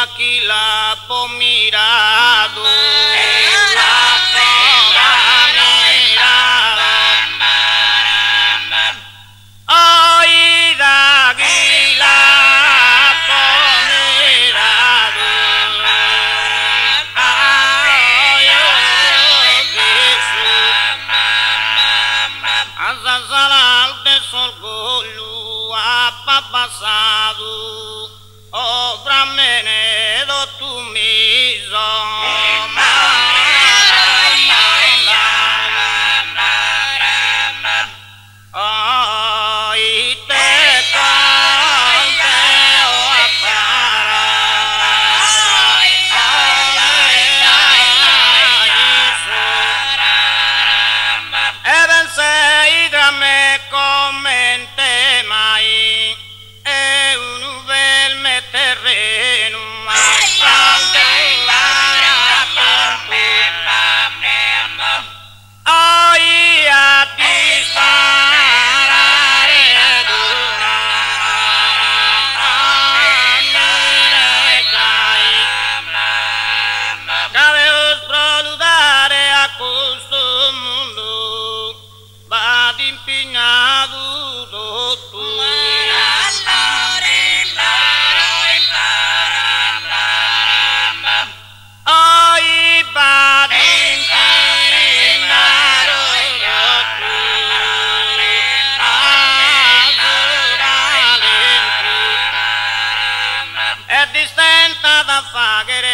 Aquila pomirado oída Aquila pomirado Azazalal de sorgolho apapasado obra menedo tu miso ay te cante o apara even se hidra me comente mai terreno ai a disparare cabeos proludare a questo mondo va impegnato tu Fagere